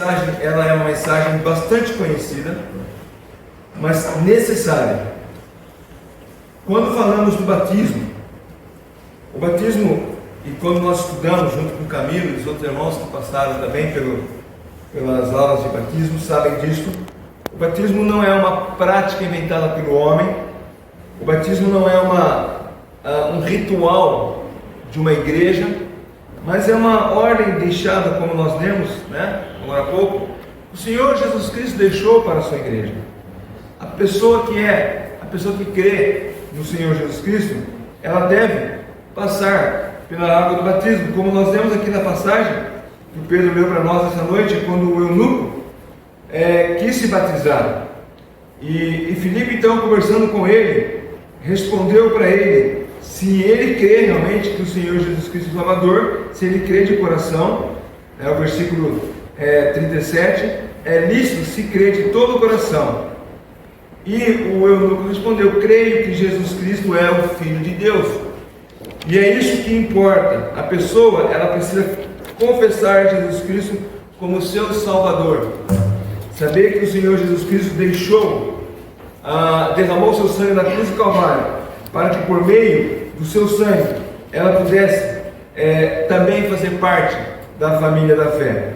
mensagem, ela é uma mensagem bastante conhecida, mas necessária. Quando falamos do batismo, o batismo, e quando nós estudamos junto com o Camilo e os outros irmãos que passaram também pelas aulas de batismo, sabem disso. O batismo não é uma prática inventada pelo homem, o batismo não é um ritual de uma igreja, mas é uma ordem deixada, como nós lemos, né, agora há pouco, o Senhor Jesus Cristo deixou para a sua igreja. A pessoa que crê no Senhor Jesus Cristo, ela deve passar pela água do batismo, como nós lemos aqui na passagem que o Pedro leu para nós essa noite, quando o eunuco quis se batizar, e Filipe, então, conversando com ele, respondeu para ele se ele crê realmente que o Senhor Jesus Cristo é o Salvador, se ele crê de coração, o versículo 37, é lícito se crê de todo o coração. E o eunuco respondeu: creio que Jesus Cristo é o Filho de Deus. E é isso que importa. A pessoa, ela precisa confessar Jesus Cristo como seu Salvador, saber que o Senhor Jesus Cristo derramou seu sangue na cruz do Calvário, para que por meio do seu sangue ela pudesse também fazer parte da família da fé.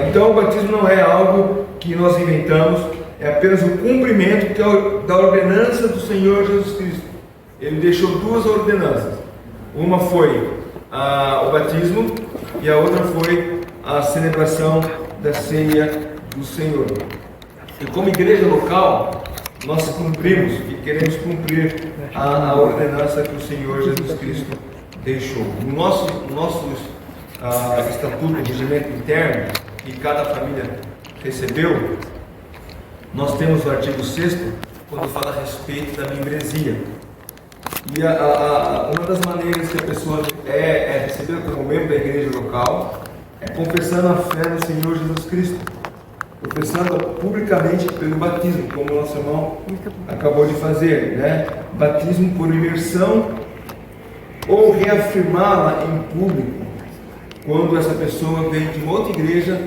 Então o batismo não é algo que nós inventamos, é apenas o cumprimento da ordenança do Senhor Jesus Cristo. Ele deixou duas ordenanças, uma foi o batismo e a outra foi a celebração da ceia do Senhor. E como igreja local, nós cumprimos e queremos cumprir a ordenança que o Senhor Jesus Cristo deixou. No nosso estatuto de regimento interno, que cada família recebeu, nós temos o artigo 6º, quando fala a respeito da membresia. E uma das maneiras que a pessoa é recebida como membro da igreja local é confessando a fé no Senhor Jesus Cristo, confessando publicamente pelo batismo, como o nosso irmão acabou de fazer, né? Batismo por imersão, ou reafirmá-la em público, quando essa pessoa vem de uma outra igreja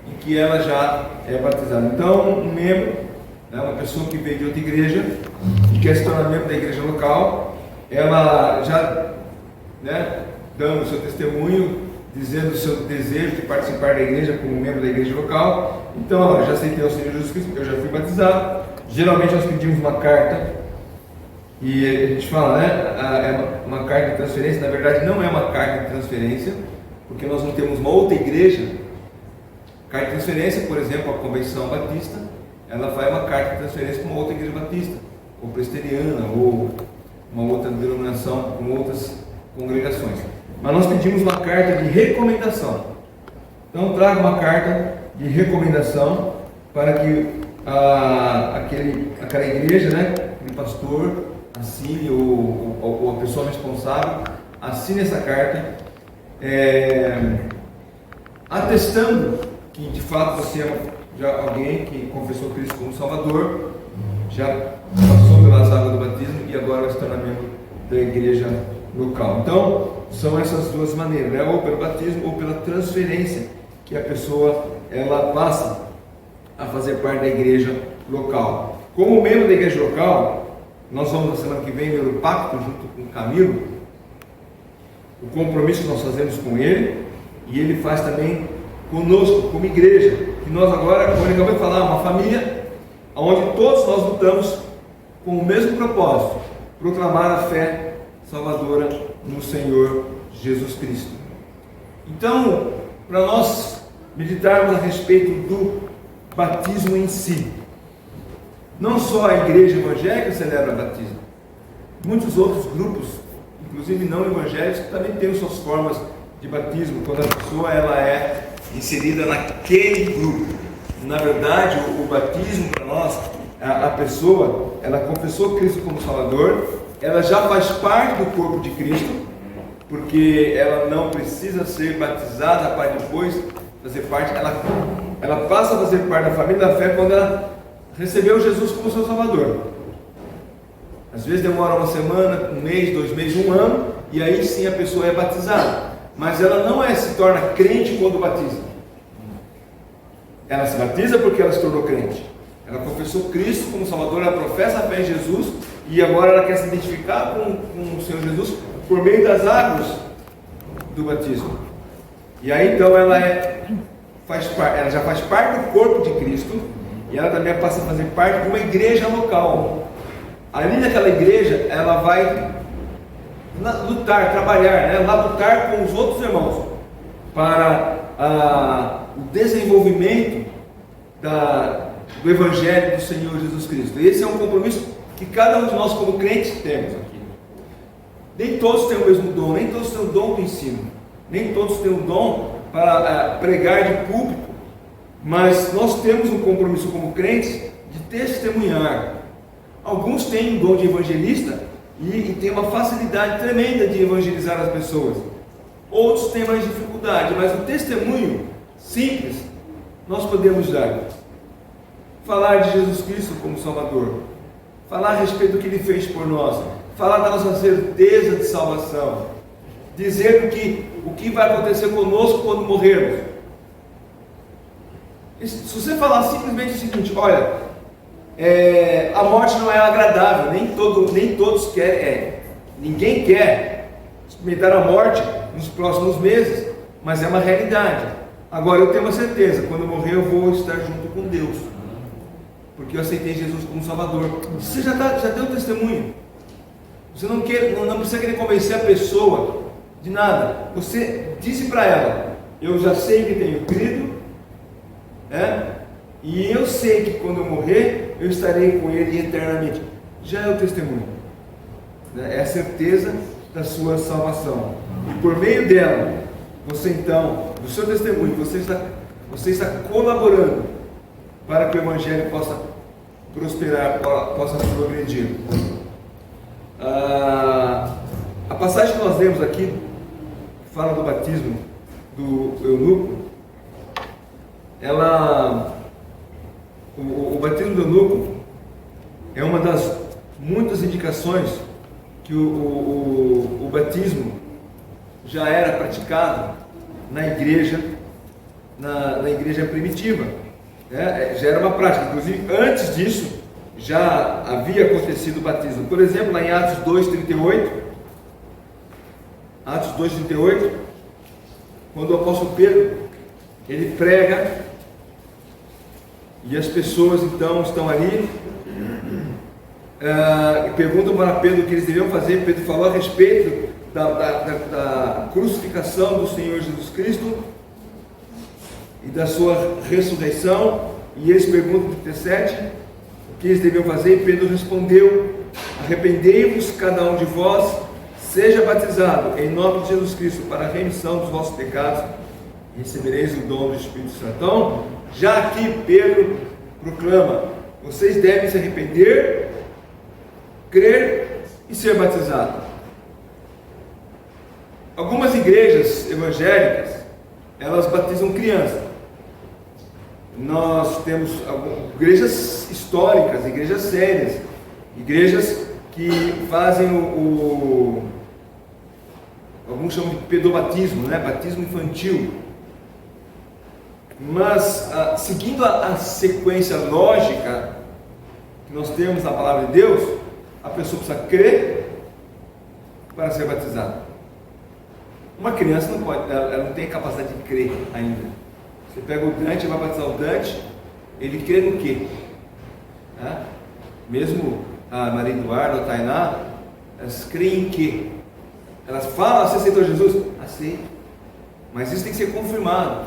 e que ela já é batizada. Então, um membro, uma pessoa que veio de outra igreja e quer se tornar membro da igreja local, ela já, dando o seu testemunho, dizendo o seu desejo de participar da igreja como membro da igreja local. Então, já aceitei o Senhor Jesus Cristo, eu já fui batizado. Geralmente nós pedimos uma carta, e a gente fala, é uma carta de transferência. Na verdade não é uma carta de transferência, porque nós não temos uma outra igreja. Carta de transferência, por exemplo, a Convenção Batista, ela faz uma carta de transferência para uma outra igreja batista, ou presbiteriana, ou uma outra denominação, com outras congregações. Mas nós pedimos uma carta de recomendação. Então traga uma carta de recomendação para que aquela igreja, aquele pastor assine, ou a pessoa responsável assine essa carta, atestando que de fato você é já alguém que confessou Cristo como Salvador, já passou pelas águas do batismo e agora vai se tornar membro da igreja local. Então são essas duas maneiras, ou pelo batismo ou pela transferência, que a pessoa ela passa a fazer parte da igreja local. Como membro da igreja local, nós vamos na semana que vem ver o pacto junto com o Camilo, o compromisso que nós fazemos com ele, e ele faz também conosco, como igreja, que nós agora, como ele acabou de falar, uma família onde todos nós lutamos com o mesmo propósito: proclamar a fé salvadora no Senhor Jesus Cristo. Então, para nós meditarmos a respeito do batismo em si, não só a igreja evangélica celebra batismo, muitos outros grupos, inclusive não evangélicos, também têm suas formas de batismo, quando a pessoa ela é inserida naquele grupo. Na verdade, o batismo para nós, a pessoa, ela confessou Cristo como Salvador, ela já faz parte do corpo de Cristo, porque ela não precisa ser batizada para depois fazer parte, ela passa a fazer parte da família da fé quando ela recebeu Jesus como seu Salvador. Às vezes demora uma semana, um mês, 2 meses, 1 ano, e aí sim a pessoa é batizada, mas ela não se torna crente quando batiza. Ela se batiza porque ela se tornou crente. Ela confessou Cristo como Salvador, ela professa a fé em Jesus e agora ela quer se identificar com o Senhor Jesus por meio das águas do batismo. E aí então ela já faz parte do corpo de Cristo e ela também passa a fazer parte de uma igreja local. Ali naquela igreja ela vai lutar, trabalhar, né? Lutar com os outros irmãos para o desenvolvimento do Evangelho do Senhor Jesus Cristo. Esse é um compromisso que cada um de nós como crentes temos aqui. Nem todos têm o mesmo dom, nem todos têm o dom do ensino, nem todos têm o dom para pregar de púlpito, mas nós temos um compromisso como crentes de testemunhar. Alguns têm o dom de evangelista e têm uma facilidade tremenda de evangelizar as pessoas. Outros têm mais dificuldade, mas o testemunho simples nós podemos dar. Falar de Jesus Cristo como Salvador, falar a respeito do que Ele fez por nós, falar da nossa certeza de salvação, dizer o que vai acontecer conosco quando morrermos. Se você falar simplesmente o seguinte: olha, a morte não é agradável, nem todos querem, ninguém quer experimentar a morte nos próximos meses, mas é uma realidade. Agora eu tenho uma certeza: quando eu morrer eu vou estar junto com Deus, porque eu aceitei Jesus como Salvador. Você já deu um testemunho. Você não precisa querer convencer a pessoa de nada. Você disse para ela: eu já sei que tenho crido, e eu sei que quando eu morrer eu estarei com Ele eternamente. Já é o testemunho, é a certeza da sua salvação. E por meio dela, você então, do seu testemunho, você está colaborando para que o Evangelho possa prosperar, possa progredir. A passagem que nós lemos aqui, que fala do batismo do eunuco, o batismo do eunuco é uma das muitas indicações que o batismo já era praticado na igreja primitiva. Já era uma prática. Inclusive antes disso já havia acontecido o batismo. Por exemplo, lá em Atos 2:38, quando o apóstolo Pedro ele prega e as pessoas então estão ali e perguntam para Pedro o que eles deviam fazer. Pedro falou a respeito da crucificação do Senhor Jesus Cristo e da sua ressurreição, e eles perguntam no 37 o que eles deviam fazer, e Pedro respondeu: arrependei-vos cada um de vós, seja batizado em nome de Jesus Cristo para a remissão dos vossos pecados, e recebereis o dom do Espírito Santo. Então, já aqui Pedro proclama: vocês devem se arrepender, crer e ser batizados. Algumas igrejas evangélicas, elas batizam crianças. Nós temos igrejas históricas, igrejas sérias, igrejas que fazem alguns chamam de pedobatismo, batismo infantil. Mas seguindo a sequência lógica que nós temos na palavra de Deus, a pessoa precisa crer para ser batizada. Uma criança não pode, ela não tem capacidade de crer ainda. Você pega o Dante, vai batizar o Dante, ele crê no quê? Mesmo a Maria Eduarda, a Tainá, elas creem em quê? Elas falam: você aceitou Jesus? Aceito. Mas isso tem que ser confirmado,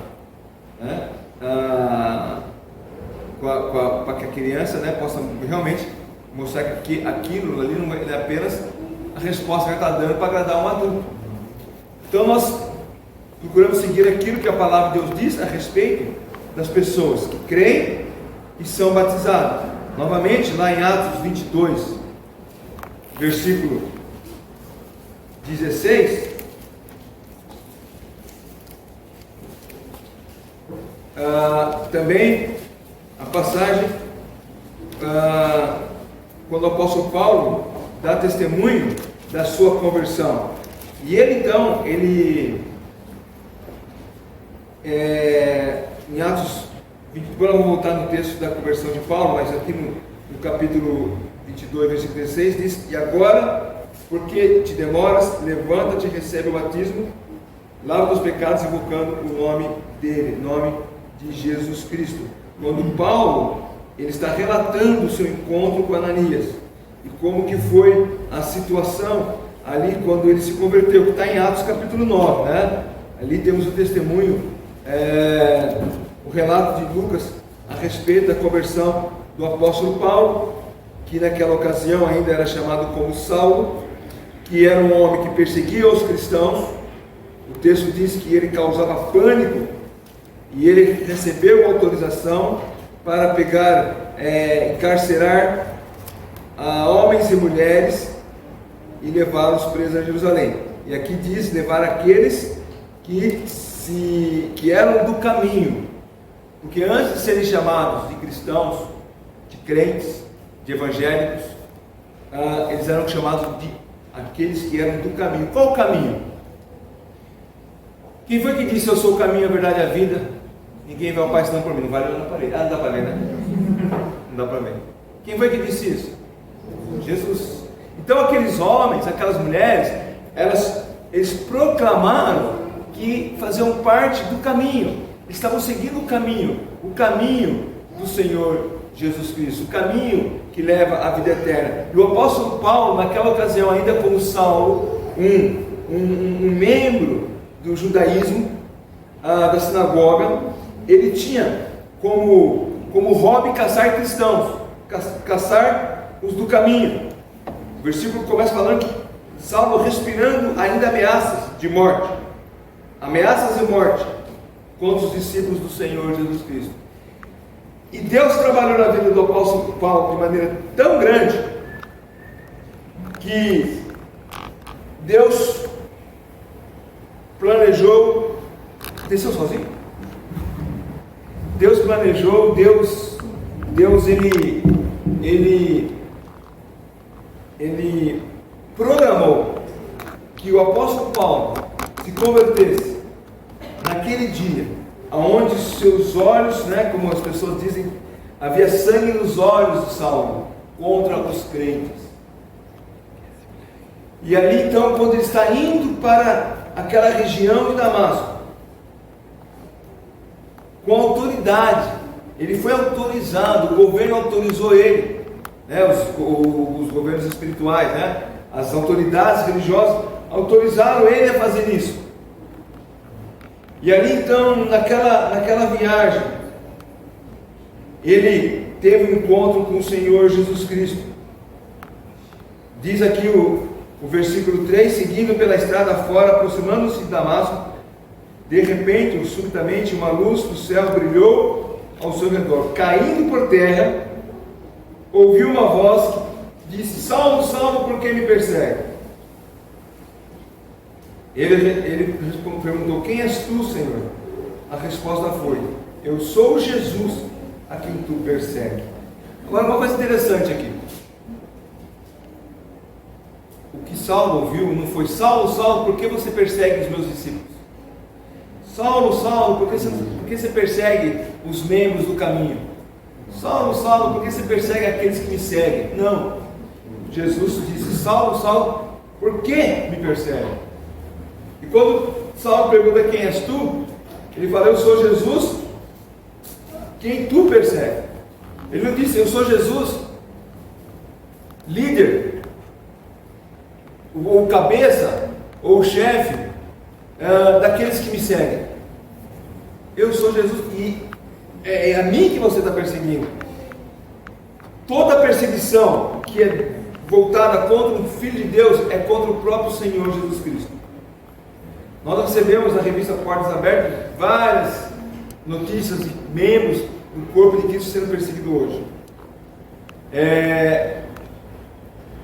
para que a criança possa realmente mostrar que aquilo ali não é apenas a resposta que ela está dando para agradar um adulto. Então nós procuramos seguir aquilo que a palavra de Deus diz a respeito das pessoas que creem e são batizadas. Novamente, lá em Atos 22, versículo 16, também a passagem quando o apóstolo Paulo dá testemunho da sua conversão. E ele então, em Atos Agora eu vou voltar no texto da conversão de Paulo, mas aqui no capítulo 22, versículo 16, diz: e agora, porque te demoras, levanta-te e recebe o batismo, lava dos pecados, invocando o nome dele, nome de Jesus Cristo. Quando Paulo, ele está relatando o seu encontro com Ananias, e como que foi a situação ali quando ele se converteu, que está em Atos capítulo 9, né? Ali temos o testemunho, o relato de Lucas a respeito da conversão do apóstolo Paulo, que naquela ocasião ainda era chamado como Saulo, que era um homem que perseguia os cristãos. O texto diz que ele causava pânico, e ele recebeu autorização para pegar, encarcerar homens e mulheres e levá-los presos a Jerusalém. E aqui diz levar aqueles que eram do caminho, porque antes de serem chamados de cristãos, de crentes, de evangélicos, eles eram chamados de aqueles que eram do caminho. Qual o caminho? Quem foi que disse: eu sou o caminho, a verdade e a vida? Ninguém vai ao Pai senão por mim. Não vai olhar na parede. Não dá para ver, né? Não dá para ver. Quem foi que disse isso? Jesus. Então aqueles homens, aquelas mulheres, eles proclamaram que faziam parte do caminho. Eles estavam seguindo o caminho do Senhor Jesus Cristo, o caminho que leva à vida eterna. E o apóstolo Paulo, naquela ocasião, ainda como Saulo, um membro do judaísmo, da sinagoga, ele tinha como hobby caçar cristãos, caçar os do caminho. O versículo começa falando que Saulo respirando ainda ameaças de morte, ameaças de morte contra os discípulos do Senhor Jesus Cristo. E Deus trabalhou na vida do apóstolo Paulo de maneira tão grande que Deus planejou. Desceu sozinho? Deus planejou, Deus ele programou que o apóstolo Paulo se convertesse naquele dia, aonde seus olhos, né, como as pessoas dizem, havia sangue nos olhos de Saulo contra os crentes. E ali então, quando ele está indo para aquela região de Damasco, com autoridade, ele foi autorizado, o governo autorizou ele, né, os governos espirituais, né, as autoridades religiosas autorizaram ele a fazer isso. E ali então, naquela viagem, ele teve um encontro com o Senhor Jesus Cristo. Diz aqui o versículo 3: seguindo pela estrada fora, aproximando-se de Damasco, de repente, ou subitamente, uma luz do céu brilhou ao seu redor. Caindo por terra, ouviu uma voz que disse: Saulo, Saulo, por que me persegue? Ele perguntou: quem és tu, Senhor? A resposta foi: eu sou Jesus a quem tu persegue. Agora, uma coisa interessante aqui. O que Saulo ouviu não foi: Saulo, Saulo, por que você persegue os meus discípulos? Saulo, Saulo, por que você persegue os membros do caminho? Saulo, Saulo, por que você persegue aqueles que me seguem? Não. Jesus disse: Saulo, Saulo, por que me persegue? E quando Saulo pergunta: quem és tu? Ele fala: eu sou Jesus, quem tu persegue. Ele não disse: eu sou Jesus, líder, ou cabeça, ou chefe daqueles que me seguem. Eu sou Jesus e é a mim que você está perseguindo. Toda perseguição que é voltada contra o Filho de Deus é contra o próprio Senhor Jesus Cristo. Nós recebemos na revista Portas Abertas várias notícias de membros do corpo de Cristo sendo perseguidos hoje.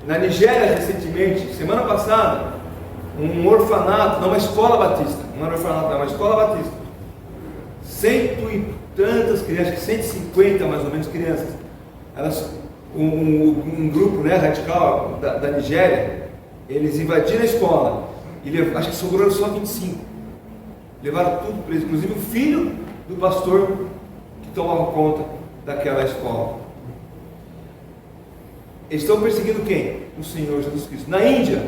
Na Nigéria, recentemente, semana passada, um orfanato, não, uma escola batista, não era orfanato, não, uma escola batista, 100 e tantas crianças, 150 mais ou menos crianças, um grupo, né, radical da Nigéria, eles invadiram a escola, e acho que sobraram só 25, levaram tudo preso, inclusive o filho do pastor que tomavam conta daquela escola. Eles estão perseguindo quem? O Senhor Jesus Cristo. Na Índia,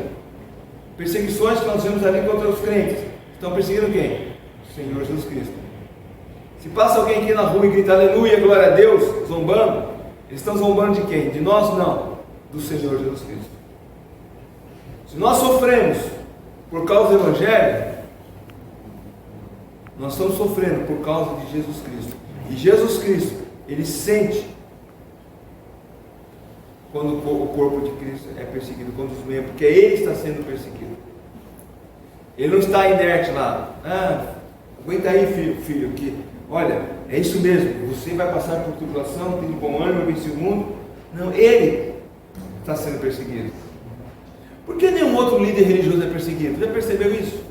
perseguições que nós vemos ali contra os crentes, estão perseguindo quem? O Senhor Jesus Cristo. Se passa alguém aqui na rua e grita aleluia, glória a Deus, zombando, eles estão zombando de quem? De nós? Não, do Senhor Jesus Cristo. Se nós sofremos por causa do Evangelho, nós estamos sofrendo por causa de Jesus Cristo. E Jesus Cristo, Ele sente quando o corpo de Cristo é perseguido, quando os membros, porque Ele está sendo perseguido. Ele não está inerte lá. Aguenta aí, filho, que, olha, é isso mesmo, você vai passar por tribulação, tem de bom ânimo, vencer o mundo. Não, Ele está sendo perseguido. Por que nenhum outro líder religioso é perseguido? Já percebeu isso?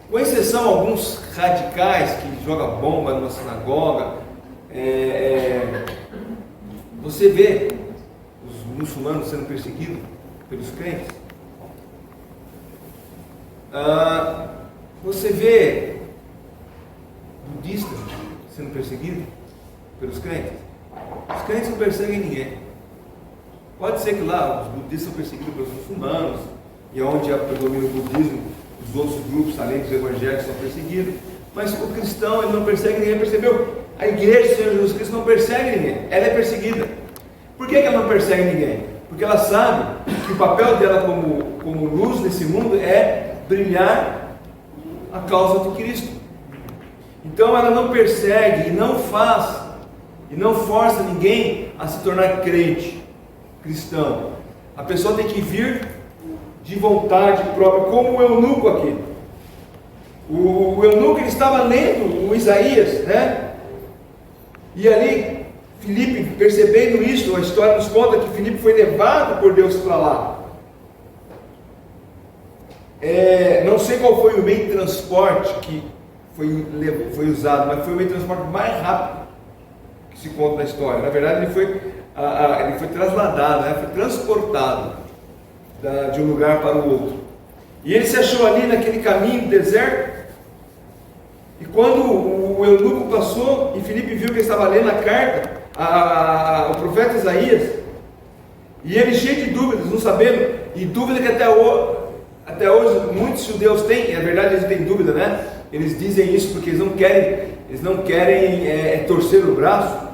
Com exceção de alguns radicais que jogam bomba numa sinagoga, você vê os muçulmanos sendo perseguidos pelos crentes. Você vê budistas sendo perseguidos pelos crentes. Os crentes não perseguem ninguém. Pode ser que lá os budistas são perseguidos pelos muçulmanos, e onde predomina o budismo, os outros grupos, além dos evangélicos, são perseguidos. Mas o cristão, ele não persegue ninguém, percebeu? A igreja do Senhor Jesus Cristo não persegue ninguém, ela é perseguida. Por que ela não persegue ninguém? Porque ela sabe que o papel dela como luz nesse mundo é brilhar a causa de Cristo. Então ela não persegue e não faz, e não força ninguém a se tornar crente, cristão. A pessoa tem que vir de vontade própria, como o eunuco aqui. O eunuco, ele estava lendo o Isaías, né? E ali, Filipe, percebendo isso, a história nos conta que Filipe foi levado por Deus para lá. Não sei qual foi o meio de transporte que foi usado, mas foi o meio de transporte mais rápido que se conta na história. Na verdade, ele foi trasladado, né? Foi transportado de um lugar para o outro. E ele se achou ali naquele caminho do deserto. E quando o eunuco passou e Filipe viu que ele estava lendo a carta, o profeta Isaías, e ele cheio de dúvidas, não sabendo, e dúvida que até hoje muitos judeus têm, na verdade eles têm dúvida, né? Eles dizem isso porque eles não querem torcer o braço.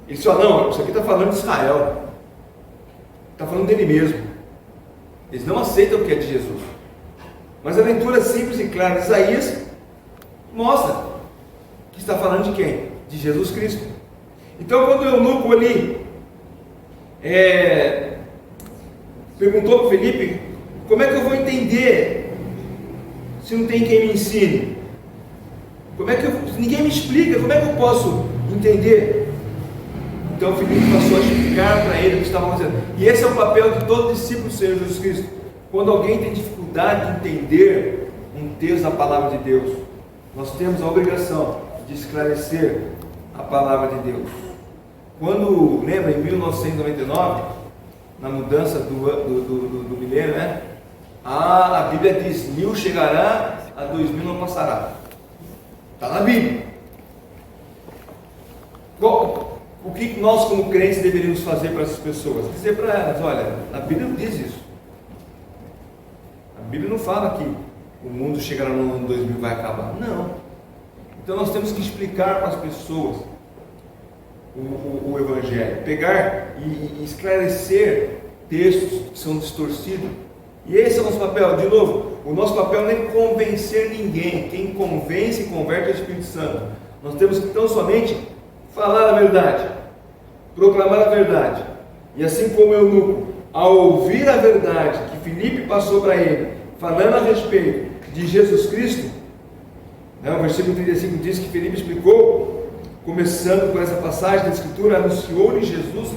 Eles falam, não, isso aqui está falando de Israel, está falando dele mesmo. Eles não aceitam o que é de Jesus. Mas a leitura simples e clara de Isaías mostra que está falando de quem? De Jesus Cristo. Então, quando o eunuco ali perguntou para Filipe, como é que eu vou entender se não tem quem me ensine? Ninguém me explica, como é que eu posso entender? Então Filipe passou a explicar para ele o que estava acontecendo. E esse é o papel de todo discípulo do Senhor Jesus Cristo. Quando alguém tem dificuldade de entender um texto da palavra de Deus, nós temos a obrigação de esclarecer a palavra de Deus. Quando, lembra, em 1999, na mudança do milênio, né? A Bíblia diz, 1000 chegará, a 2000 não passará. Está na Bíblia. O que nós como crentes deveríamos fazer para essas pessoas? Dizer para elas, olha, a Bíblia não diz isso. A Bíblia não fala que o mundo chegará no ano 2000 e vai acabar. Não. Então nós temos que explicar para as pessoas o Evangelho. Pegar e esclarecer textos que são distorcidos. E esse é o nosso papel. De novo, o nosso papel não é convencer ninguém. Quem convence e converte é o Espírito Santo. Nós temos que tão somente falar a verdade, proclamar a verdade. E assim como o eunuco, ao ouvir a verdade que Filipe passou para ele, falando a respeito de Jesus Cristo, né, o versículo 35 diz que Filipe explicou, começando com essa passagem da Escritura, anunciou-lhe Jesus.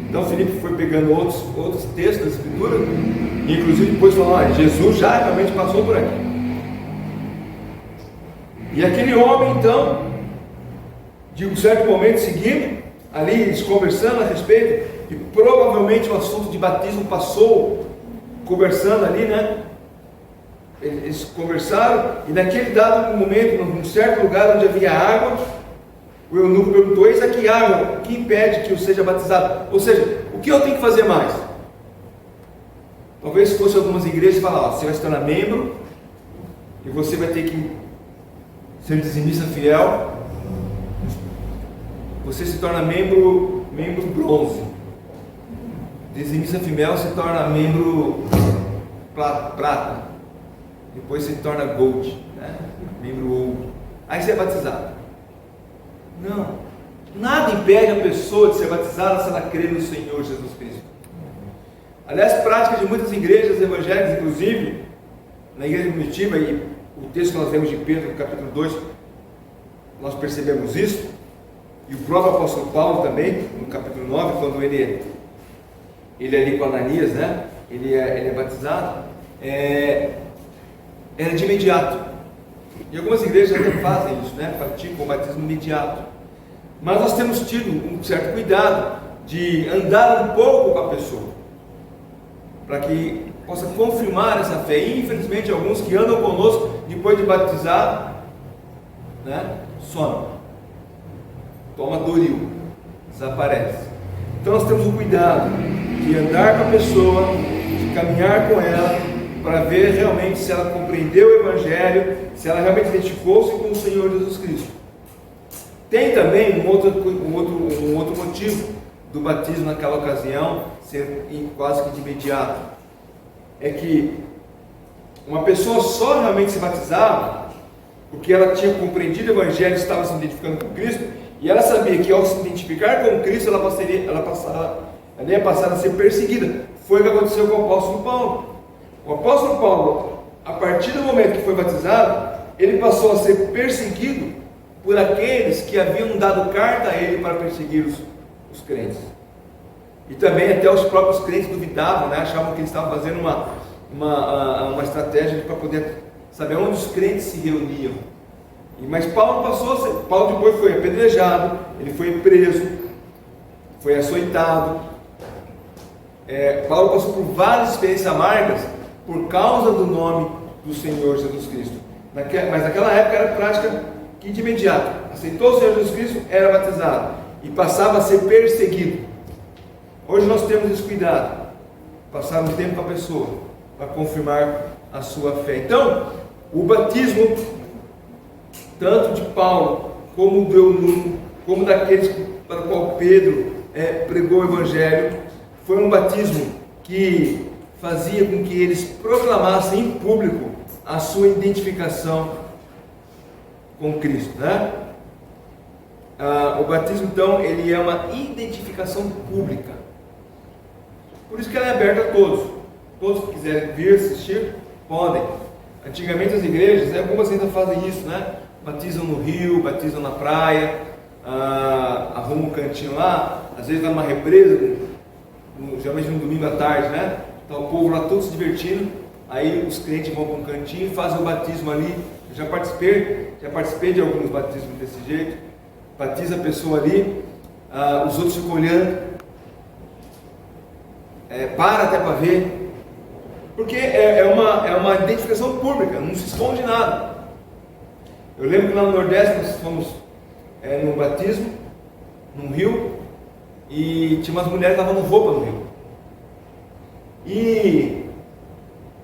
Então Filipe foi pegando outros textos da Escritura, e inclusive depois falou, Jesus já realmente passou por aqui. E aquele homem então, de um certo momento seguindo, ali eles conversando a respeito, e provavelmente o assunto de batismo passou, conversando ali, né? eles conversaram, e naquele dado momento, num certo lugar onde havia água, o eunuco perguntou: eis aqui água, o que impede que eu seja batizado? Ou seja, o que eu tenho que fazer mais? Talvez se fosse algumas igrejas falar: você vai se tornar membro, e você vai ter que ser dizimista fiel. Você se torna membro bronze. Dizimista fiel se torna membro prata. Depois se torna gold, né? Membro ouro. Aí você é batizado. Não. Nada impede a pessoa de ser batizada se ela crer no Senhor Jesus Cristo. Aliás, prática de muitas igrejas evangélicas, inclusive na igreja primitiva, e o texto que nós lemos de Pedro, no capítulo 2, nós percebemos isso, e o próprio apóstolo Paulo também, no capítulo 9, quando ele ali com Ananias, né? Ele é batizado, era de imediato. E algumas igrejas até fazem isso, né? Praticam o batismo imediato. Mas nós temos tido um certo cuidado de andar um pouco com a pessoa, para que possa confirmar essa fé. E infelizmente alguns que andam conosco depois de batizado, né? Somem, toma Doril, desaparece. Então nós temos o cuidado de andar com a pessoa, de caminhar com ela, para ver realmente se ela compreendeu o Evangelho, se ela realmente identificou-se com o Senhor Jesus Cristo. Tem também um outro motivo do batismo naquela ocasião ser quase que de imediato. É que uma pessoa só realmente se batizava porque ela tinha compreendido o Evangelho, estava se identificando com Cristo, e ela sabia que ao se identificar com Cristo, ela ia passar a ser perseguida. Foi o que aconteceu com o apóstolo Paulo. O apóstolo Paulo, a partir do momento que foi batizado, ele passou a ser perseguido por aqueles que haviam dado carta a ele para perseguir os crentes. E também até os próprios crentes duvidavam, né? Achavam que eles estavam fazendo uma estratégia para poder saber onde os crentes se reuniam. Mas Paulo depois foi apedrejado, ele foi preso, foi açoitado. Paulo passou por várias experiências amargas por causa do nome do Senhor Jesus Cristo. Mas naquela época era prática que de imediato aceitou o Senhor Jesus Cristo, era batizado e passava a ser perseguido. Hoje nós temos esse cuidado, passar um tempo com a pessoa para confirmar a sua fé. Então, o batismo, tanto de Paulo como do eunuco, como daqueles para o qual Pedro pregou o Evangelho, foi um batismo que fazia com que eles proclamassem em público a sua identificação com Cristo, né? O batismo, então, ele é uma identificação pública. Por isso que ela é aberta a todos. Todos que quiserem vir assistir, podem. Antigamente as igrejas, algumas ainda fazem isso, né? Batizam no rio, batizam na praia, arrumam um cantinho lá, às vezes vai numa represa, geralmente no domingo à tarde, né? Está o povo lá todo se divertindo, aí os crentes vão para um cantinho e fazem o batismo ali. Eu já participei de alguns batismos desse jeito. Batiza a pessoa ali, os outros ficam olhando, para até para ver, porque é uma identificação pública, não se esconde nada. Eu lembro que lá no Nordeste nós fomos num batismo, num rio, e tinha umas mulheres que lavando roupa no rio. E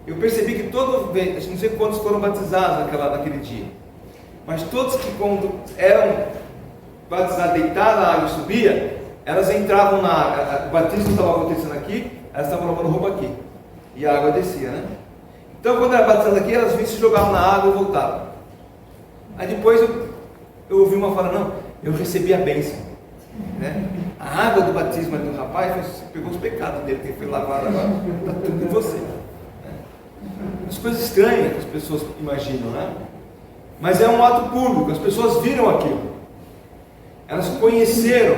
eu percebi que não sei quantos foram batizados naquele dia, mas todos que quando eram batizados, deitaram na água e subia, elas entravam na água, o batismo estava acontecendo aqui, elas estavam lavando roupa aqui, e a água descia, né? Então quando era batizado aqui, elas vinham, se jogavam na água e voltavam. Aí depois eu ouvi uma fala: não, eu recebi a bênção, né? A água do batismo do rapaz pegou os pecados dele, que ele foi lavado, agora está tudo em você, né? As coisas estranhas que as pessoas imaginam, né? Mas é um ato público, as pessoas viram aquilo, elas conheceram,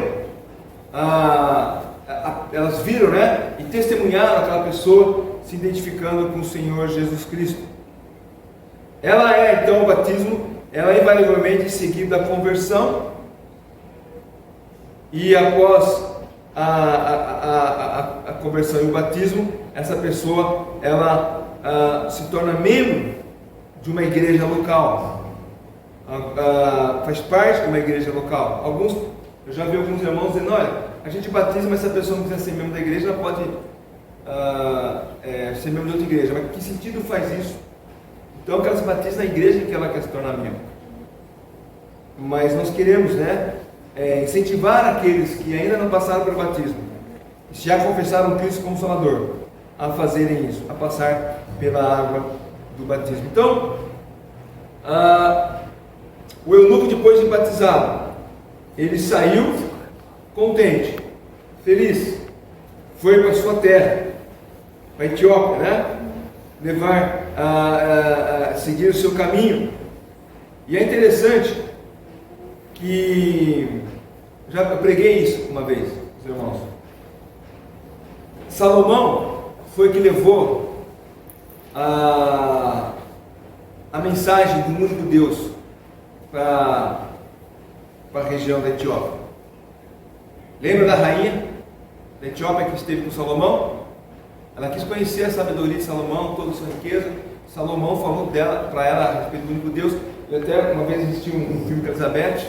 elas viram, né? E testemunharam aquela pessoa se identificando com o Senhor Jesus Cristo. Então, o batismo, ela é invariavelmente seguida da conversão, e após a conversão e o batismo, essa pessoa ela se torna membro de uma igreja local, faz parte de uma igreja local. Eu já vi alguns irmãos dizendo, olha, a gente batiza, mas se a pessoa não quiser ser membro da igreja, ela pode ser membro de outra igreja. Mas que sentido faz isso? Então que ela se batize na igreja que ela quer se tornar membro. Mas nós queremos, incentivar aqueles que ainda não passaram pelo batismo, e já confessaram Cristo como Salvador, a fazerem isso, a passar pela água do batismo. Então, o eunuco, depois de batizado, ele saiu contente, feliz, foi para a sua terra, para a Etiópia, seguir o seu caminho. E é interessante que, já preguei isso uma vez, meus irmãos, Salomão foi que levou a mensagem do único Deus para a região da Etiópia. Lembra da rainha da Etiópia que esteve com Salomão? Ela quis conhecer a sabedoria de Salomão, toda a sua riqueza. Salomão falou para ela a respeito do único Deus. Eu até uma vez assisti um filme com Elizabeth,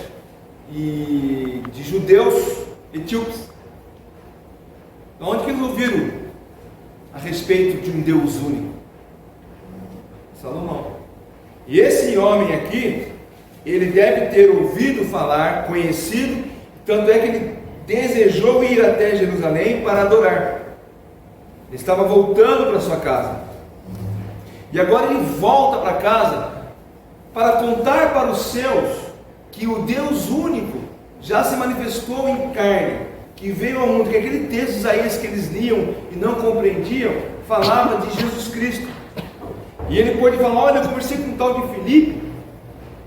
de judeus etíopes. Onde que eles ouviram a respeito de um Deus único? Salomão. E esse homem aqui, ele deve ter ouvido falar, conhecido, tanto é que ele desejou ir até Jerusalém para adorar. Ele estava voltando para sua casa. E agora ele volta para casa para contar para os seus que o Deus único já se manifestou em carne, que veio ao mundo, que aquele texto de Isaías que eles liam e não compreendiam, falava de Jesus Cristo. E ele pôde falar, olha, eu conversei com um tal de Filipe,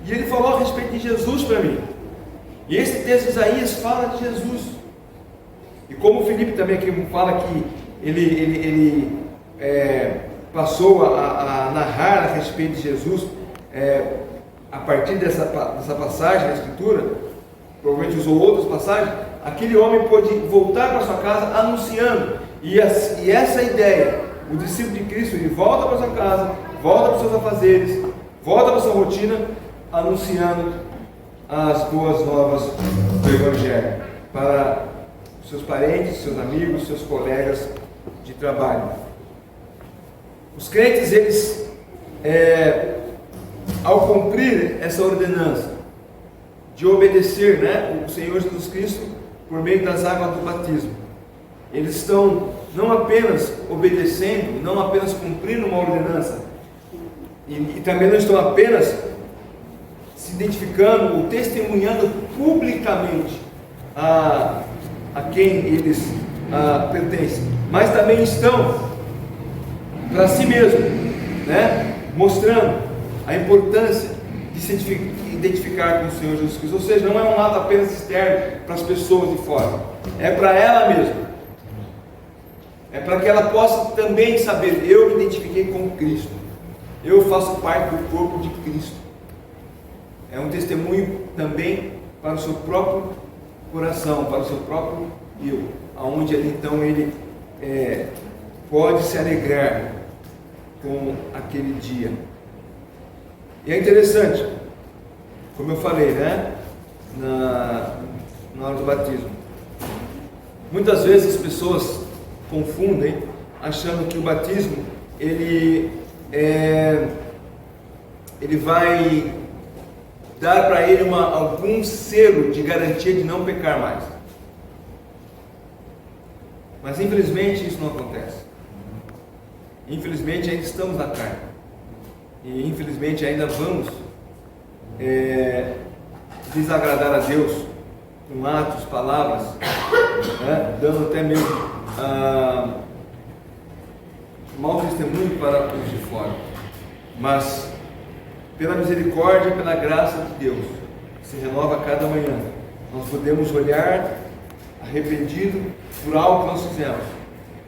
e ele falou a respeito de Jesus para mim. E esse texto de Isaías fala de Jesus. E como o Filipe também aqui fala que ele passou a narrar a respeito de Jesus, a partir dessa passagem da Escritura, provavelmente usou outras passagens, aquele homem pôde voltar para sua casa anunciando. E essa ideia, o discípulo de Cristo, ele volta para sua casa, volta para os seus afazeres, volta para a sua rotina, anunciando as boas novas do Evangelho para os seus parentes, seus amigos, seus colegas de trabalho. Os crentes, eles, ao cumprir essa ordenança de obedecer, o Senhor Jesus Cristo por meio das águas do batismo, eles estão não apenas obedecendo, não apenas cumprindo uma ordenança, e também não estão apenas se identificando ou testemunhando publicamente a quem eles pertencem, mas também estão para si mesmo, mostrando a importância de se identificar com o Senhor Jesus Cristo. Ou seja, não é um ato apenas externo para as pessoas de fora, é para ela mesma, é para que ela possa também saber, eu me identifiquei com Cristo, eu faço parte do corpo de Cristo. É um testemunho também para o seu próprio coração, para o seu próprio eu, aonde ali então ele pode se alegrar com aquele dia. E é interessante, como eu falei, na hora do batismo, muitas vezes as pessoas confundem, achando que o batismo ele vai dar para ele algum selo de garantia de não pecar mais. Mas infelizmente isso não acontece. Infelizmente ainda estamos na carne. E infelizmente ainda vamos desagradar a Deus com atos, palavras, dando até mesmo mau testemunho para os de fora. Mas pela misericórdia e pela graça de Deus, que se renova a cada manhã, nós podemos olhar arrependido por algo que nós fizemos,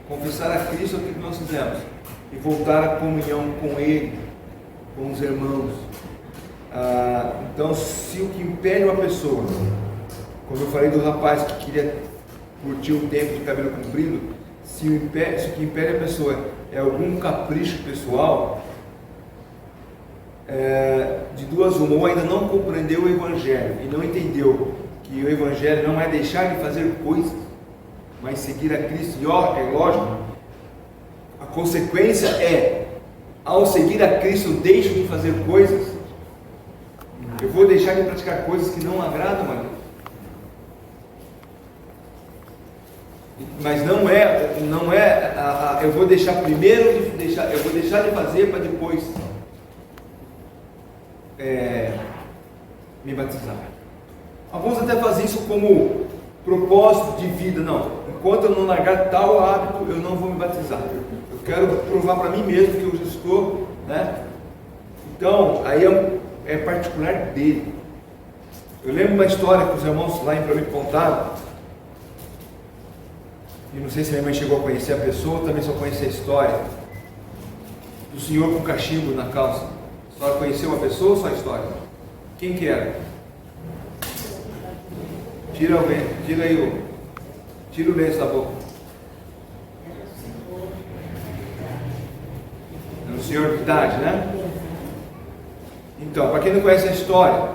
confessar a Cristo aquilo que nós fizemos e voltar à comunhão com Ele, com os irmãos. Então, se o que impede uma pessoa, como eu falei do rapaz que queria curtir um tempo de cabelo comprido, se o que impede a pessoa é algum capricho pessoal, de duas uma, ou ainda não compreendeu o Evangelho e não entendeu que o Evangelho não é deixar de fazer coisas, mas seguir a Cristo. E ó, é lógico, a consequência é, ao seguir a Cristo, eu deixo de fazer coisas, eu vou deixar de praticar coisas que não agradam a Deus. Mas não é, eu vou deixar primeiro eu vou deixar de fazer para depois me batizar. Alguns até fazem isso como propósito de vida. Não, enquanto eu não largar tal hábito, eu não vou me batizar. Eu quero provar para mim mesmo que eu já estou, né? Então, aí é particular dele. Eu lembro uma história que os irmãos lá em Promim contaram, e não sei se minha mãe chegou a conhecer a pessoa, também só conhece a história, do senhor com cachimbo na calça. Só conheceu uma pessoa ou só a história? Quem que era? Tira o lenço da boca. Era um senhor de idade, né? Então, para quem não conhece a história,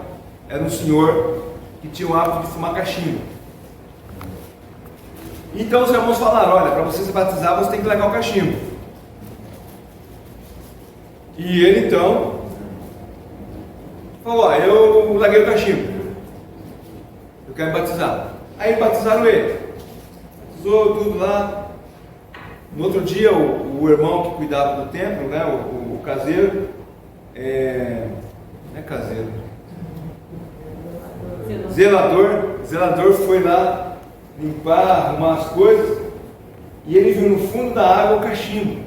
era um senhor que tinha o hábito de fumar cachimbo. Então os irmãos falaram: olha, para você se batizar, você tem que largar o cachimbo. E ele então falou: ó, eu larguei o cachimbo, eu quero me batizar. Aí batizaram ele, batizou tudo lá. No outro dia, o irmão que cuidava do templo, né, o caseiro, não é caseiro, zelador foi lá limpar, arrumar as coisas, e ele viu no fundo da água o cachimbo.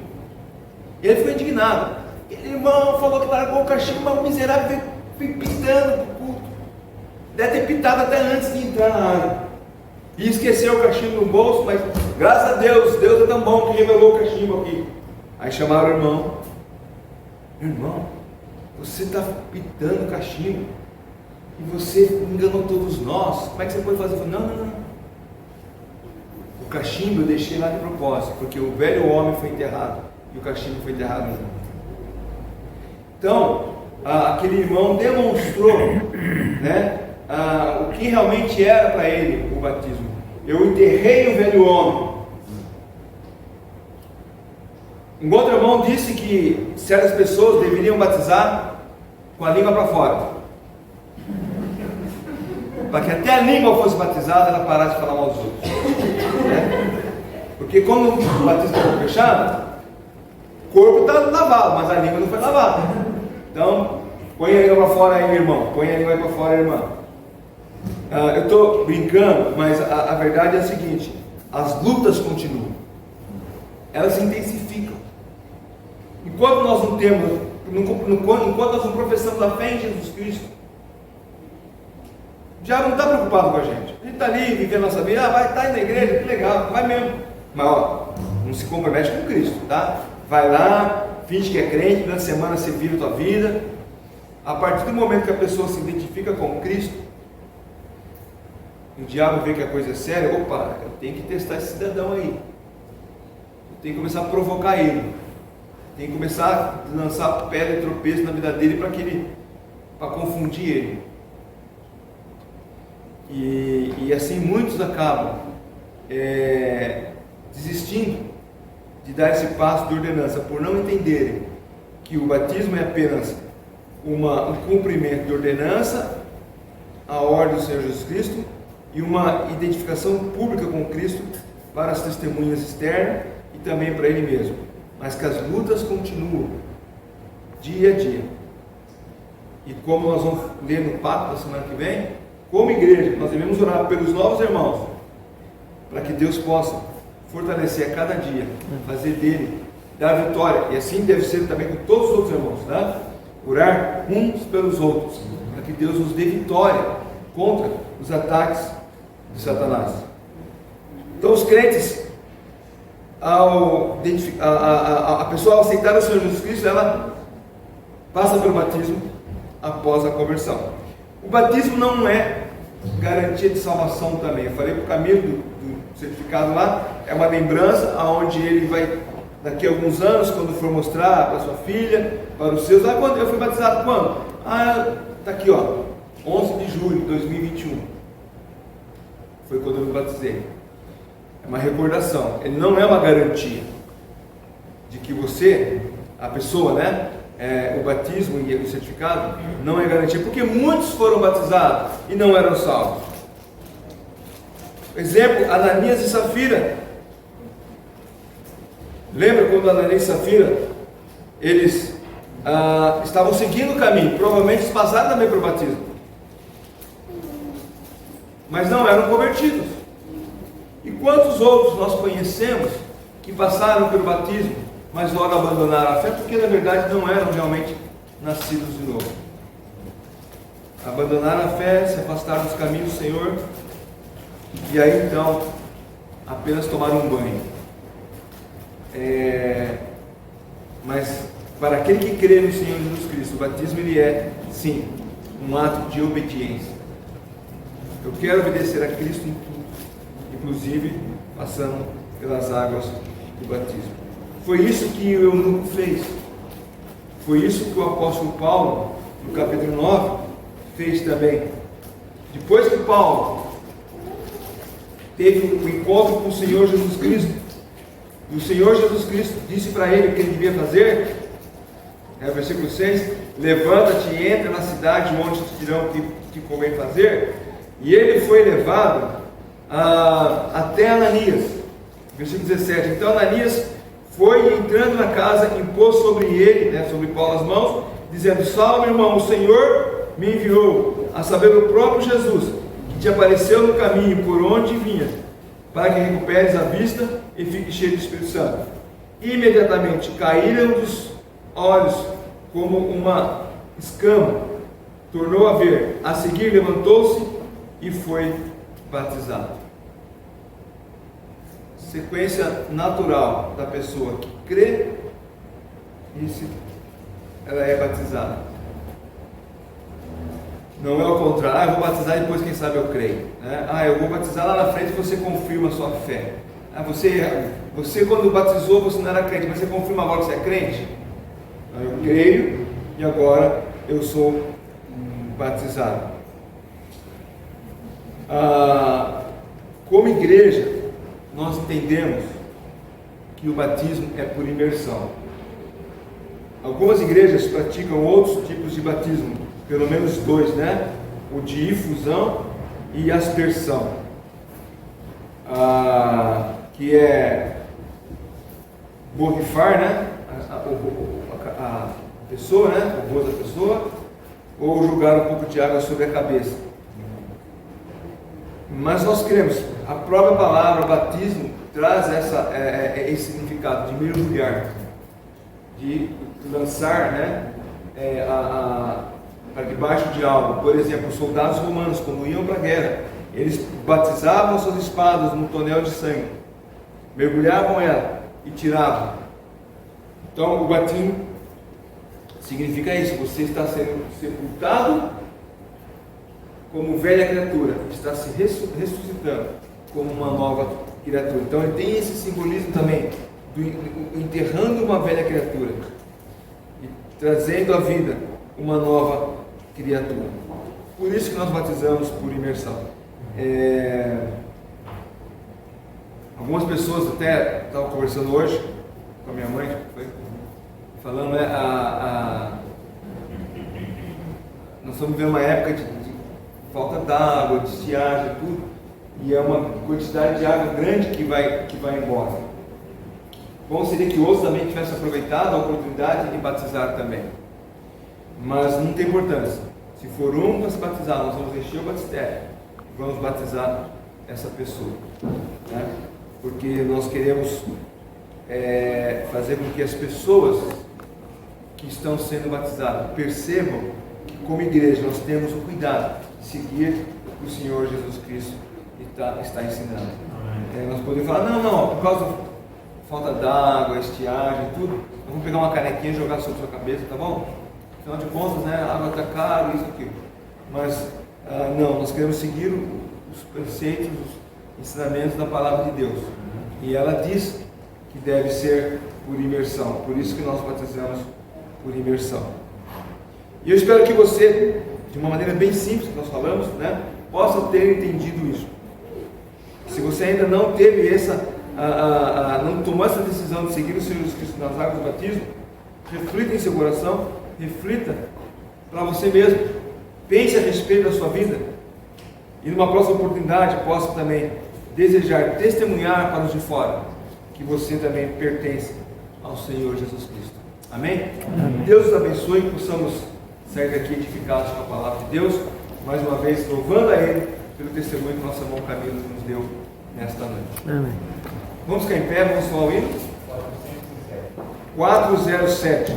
E ele ficou indignado. Aquele irmão falou que largou o cachimbo, mas o miserável veio pitando pro culto. Deve ter pitado até antes de entrar na água. E esqueceu o cachimbo no bolso, mas graças a Deus, Deus é tão bom que revelou o cachimbo aqui. Aí chamaram o irmão: irmão, você está pitando o cachimbo e você enganou todos nós, como é que você pode fazer? Eu falei: não. O cachimbo eu deixei lá de propósito, porque o velho homem foi enterrado e o cachimbo foi enterrado junto. Então, aquele irmão demonstrou, né, o que realmente era para ele o batismo. Eu enterrei o velho homem. Um outro irmão disse que certas pessoas deveriam batizar com a língua para fora, para que até a língua fosse batizada, ela parasse de falar mal dos outros, né? Porque quando o batismo está fechado, o corpo está lavado, mas a língua não foi lavada. Então, põe a língua para fora aí, irmão. Põe a língua para fora, irmã. Eu estou brincando, mas a verdade é a seguinte: as lutas continuam, elas se intensificam. Enquanto nós não temos, enquanto nós não professamos a fé em Jesus Cristo, o diabo não está preocupado com a gente. A gente está ali vivendo a nossa vida, vai estar na igreja, que legal, vai mesmo. Mas ó, não se compromete com Cristo, tá? Vai lá, finge que é crente, durante a semana você vive a tua vida. A partir do momento que a pessoa se identifica com Cristo, o diabo vê que a coisa é séria. Opa, eu tenho que testar esse cidadão aí. Eu tenho que começar a provocar ele. Tem que começar a lançar pedra e tropeço na vida dele para confundir ele. E assim muitos acabam desistindo de dar esse passo de ordenança, por não entenderem que o batismo é apenas um cumprimento de ordenança, a ordem do Senhor Jesus Cristo, e uma identificação pública com Cristo para as testemunhas externas e também para Ele mesmo. Mas que as lutas continuam dia a dia. E como nós vamos ler no pacto da semana que vem, como igreja, nós devemos orar pelos novos irmãos, para que Deus possa fortalecer a cada dia, fazer dele, dar vitória. E assim deve ser também com todos os outros irmãos, tá? Orar uns pelos outros, para que Deus nos dê vitória contra os ataques de Satanás. Então os crentes, a pessoa ao aceitar o Senhor Jesus Cristo, ela passa pelo batismo após a conversão. O batismo não é garantia de salvação também. Eu falei para o Camilo do certificado lá, é uma lembrança onde ele vai daqui a alguns anos, quando for mostrar para sua filha, para os seus, quando eu fui batizado, quando? Está aqui, ó, 11 de julho de 2021, foi quando eu me batizei. É uma recordação, ele não é uma garantia de que você, a pessoa, né, o batismo e o certificado não é garantia, porque muitos foram batizados e não eram salvos. Exemplo, Ananias e Safira. Lembra quando Ananias e Safira, eles estavam seguindo o caminho, provavelmente eles passaram também para o batismo, mas não eram convertidos. E quantos outros nós conhecemos que passaram pelo batismo, mas logo abandonaram a fé, porque na verdade não eram realmente nascidos de novo. Abandonaram a fé, se afastaram dos caminhos do Senhor, e aí então apenas tomaram um banho. Mas para aquele que crê no Senhor Jesus Cristo, o batismo ele é, sim, um ato de obediência. Eu quero obedecer a Cristo em tudo, inclusive passando pelas águas do batismo. Foi isso que o eunuco fez. Foi isso que o apóstolo Paulo, no capítulo 9, fez também. Depois que Paulo teve o encontro com o Senhor Jesus Cristo, e o Senhor Jesus Cristo disse para ele o que ele devia fazer, versículo 6, levanta-te e entra na cidade onde te dirão o que te convém fazer, e ele foi levado até Ananias, versículo 17, então Ananias foi entrando na casa, impôs sobre ele, sobre Paulo as mãos, dizendo, salve irmão, o Senhor me enviou, a saber o próprio Jesus, que te apareceu no caminho por onde vinhas, para que recuperes a vista e fique cheio do Espírito Santo. Imediatamente caíram dos olhos como uma escama, tornou a ver, a seguir levantou-se e foi batizado. Sequência natural da pessoa que crê e ela é batizada. Não é o contrário, eu vou batizar e depois quem sabe eu creio, né? Eu vou batizar lá na frente e você confirma a sua fé. Você quando batizou você não era crente, mas você confirma agora que você é crente? Eu creio e agora eu sou batizado. Como igreja, nós entendemos que o batismo é por imersão. Algumas igrejas praticam outros tipos de batismo, pelo menos dois, né? O de infusão e aspersão, que é borrifar, né? A pessoa, né? O rosto da pessoa, ou jogar um pouco de água sobre a cabeça. Mas nós cremos, a própria palavra batismo traz esse significado de mergulhar, de lançar, né, para debaixo de algo. Por exemplo, os soldados romanos, quando iam para a guerra, eles batizavam suas espadas num tonel de sangue, mergulhavam ela e tiravam. Então o batismo significa isso, você está sendo sepultado como velha criatura, está se ressuscitando como uma nova criatura. Então ele tem esse simbolismo também, enterrando uma velha criatura e trazendo à vida uma nova criatura. Por isso que nós batizamos por imersão. Algumas pessoas, até estavam conversando hoje com a minha mãe, falando, nós estamos vivendo uma época de falta d'água, de estiagem, tudo, e é uma quantidade de água grande que vai embora. Bom seria que outros também tivessem aproveitado a oportunidade de batizar também, mas não tem importância. Se for um para se batizar, nós vamos encher o batistério, vamos batizar essa pessoa, né? Porque nós queremos fazer com que as pessoas que estão sendo batizadas percebam que, como igreja, nós temos o cuidado de seguir o que o Senhor Jesus Cristo está ensinando. Nós podemos falar, não, por causa da falta d'água, estiagem, tudo, nós vamos pegar uma canequinha e jogar sobre a sua cabeça, tá bom? Afinal de contas, né, a água está cara, isso aqui. Mas, não, nós queremos seguir os preceitos, os ensinamentos da palavra de Deus. E ela diz que deve ser por imersão. Por isso que nós batizamos por imersão. E eu espero que você, de uma maneira bem simples que nós falamos, né, possa ter entendido isso. Se você ainda não teve não tomou essa decisão de seguir o Senhor Jesus Cristo nas águas do batismo, reflita em seu coração, reflita para você mesmo, pense a respeito da sua vida, e numa próxima oportunidade possa também desejar testemunhar para os de fora que você também pertence ao Senhor Jesus Cristo. Amém? Amém. Deus os abençoe, que possamos sair daqui edificados com a palavra de Deus, mais uma vez louvando a Ele pelo testemunho que nosso irmão Camilo nos deu nesta noite. Amém. Vamos ficar em pé, vamos falar o hino? 407.